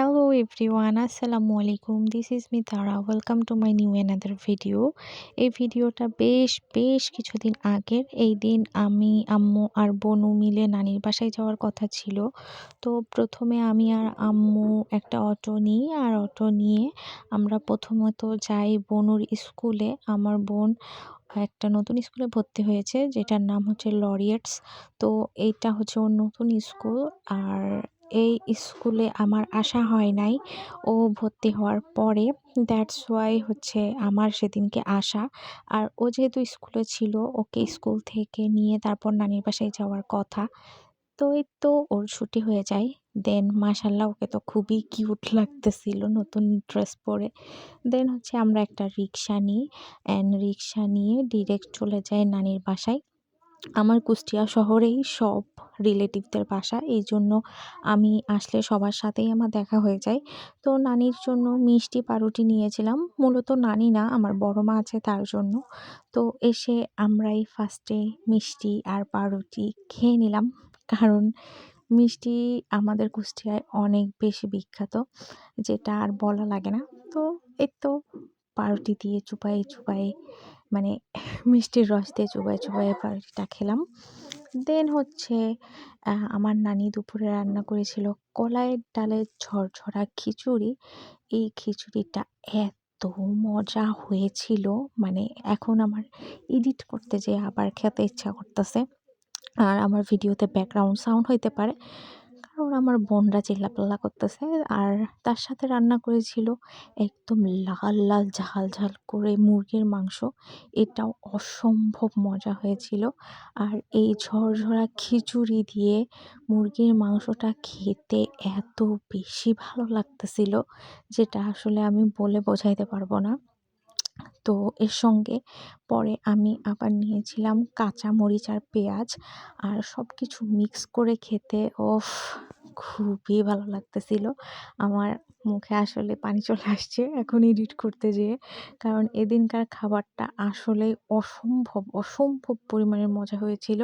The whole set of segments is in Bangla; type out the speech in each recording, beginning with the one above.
Hello everyone, Assalamu alaikum. This is me Tara. Welcome to my new another video. এই ভিডিওটা বেশ কিছুদিন আগের। এই দিন আমি আম্মু আর বোনু মিলে নানির বাসায় যাওয়ার কথা ছিল। তো প্রথমে আমি আর আম্মু একটা অটো নিই, আর অটো নিয়ে আমরা প্রথমত যাই বোনুর স্কুলে। আমার বোন একটা নতুন স্কুলে ভর্তি হয়েছে, যেটার নাম হচ্ছে লরিয়েটস। তো এইটা হচ্ছে ওর নতুন স্কুল। আর এই স্কুলে আমার আসা হয় নাই ও ভর্তি হওয়ার পরে। দ্যাটস ওয়াই হচ্ছে আমার সেদিনকে আসা। আর ও যেহেতু স্কুলে ছিল, ওকে স্কুল থেকে নিয়ে তারপর নানির বাসায় যাওয়ার কথা। তো এই তো ওর ছুটি হয়ে যায়। দেন মাশাল্লাহ ওকে তো খুবই কিউট লাগতেছিল নতুন ড্রেস পরে। দেন হচ্ছে আমরা একটা রিক্সা নিই, অ্যান্ড রিক্সা নিয়ে ডিরেক্ট চলে যাই নানির বাসায়। আমার কুষ্টিয়া শহরেই সব রিলেটিভদের বাসা, এই জন্য আমি আসলে সবার সাথেই আমার দেখা হয়ে যায়। তো নানির জন্য মিষ্টি পাউরুটি নিয়েছিলাম, মূলত নানি না, আমার বড় মা আছে তার জন্য। তো এসে আমরাই ফার্স্টে মিষ্টি আর পাউরুটি খেয়ে নিলাম, কারণ মিষ্টি আমাদের কুষ্টিয়ায় অনেক বেশি বিখ্যাত, যেটা আর বলা লাগে না। তো এই তো পাউরুটি দিয়ে চুপাই মানে মিষ্টির রস দিয়ে চুবাই পাউরুটিটা খেলাম। দেন হচ্ছে আমার নানি দুপুরে রান্না করেছিল কলাইয়ের ডালের ঝরঝরা খিচুড়ি। এই খিচুড়িটা এত মজা হয়েছিল, মানে এখন আমার এডিট করতে যেয়ে আবার খেতে ইচ্ছা করতেছে। আর আমার ভিডিওতে ব্যাকগ্রাউন্ড সাউন্ড হইতে পারে, কারণ আমার বোনরা চিল্লাপাল্লা করতেছে। আর তার সাথে রান্না করেছিল একদম লাল ঝাল করে মুরগির মাংস। এটাও অসম্ভব মজা হয়েছিল। আর এই ঝরঝরা খিচুড়ি দিয়ে মুরগির মাংসটা খেতে এত বেশি ভালো লাগতেছিল, যেটা আসলে আমি বলে বোঝাইতে পারবো না। তো এর সঙ্গে পরে আমি আবার নিয়েছিলাম কাঁচা মরিচ আর পেঁয়াজ, আর সব কিছু মিক্স করে খেতে খুবই ভালো লাগতেছিল। আমার মুখে আসলে পানি চলে আসছে এখন এডিট করতে যেয়ে, কারণ এদিনকার খাবারটা আসলে অসম্ভব পরিমাণের মজা হয়েছিল।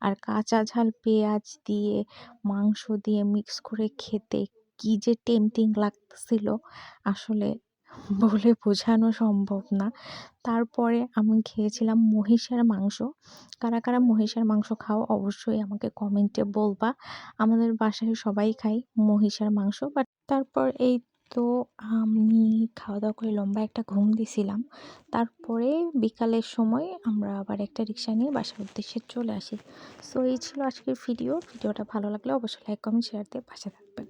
আর কাঁচা ঝাল পেঁয়াজ দিয়ে মাংস দিয়ে মিক্স করে খেতে কি যে টেম্পটিং লাগতেছিল, আসলে বলে বোঝানো সম্ভব না। তারপরে আমি খেয়েছিলাম মহিষের মাংস। কারা মহিষের মাংস খাও অবশ্যই আমাকে কমেন্টে বলবা। আমাদের বাসায় সবাই খায় মহিষের মাংস। বাট তারপর এই তো আমি খাওয়া দাওয়া করে লম্বা একটা ঘুম দিছিলাম। তারপরে বিকালের সময় আমরা আবার একটা রিক্সা নিয়ে বাসার উদ্দেশ্যে চলে আসি। সো এই ছিল আজকের ভিডিওটা ভালো লাগলে অবশ্যই লাইক কমেন্ট শেয়ার দিয়ে পাশে থাকবেন।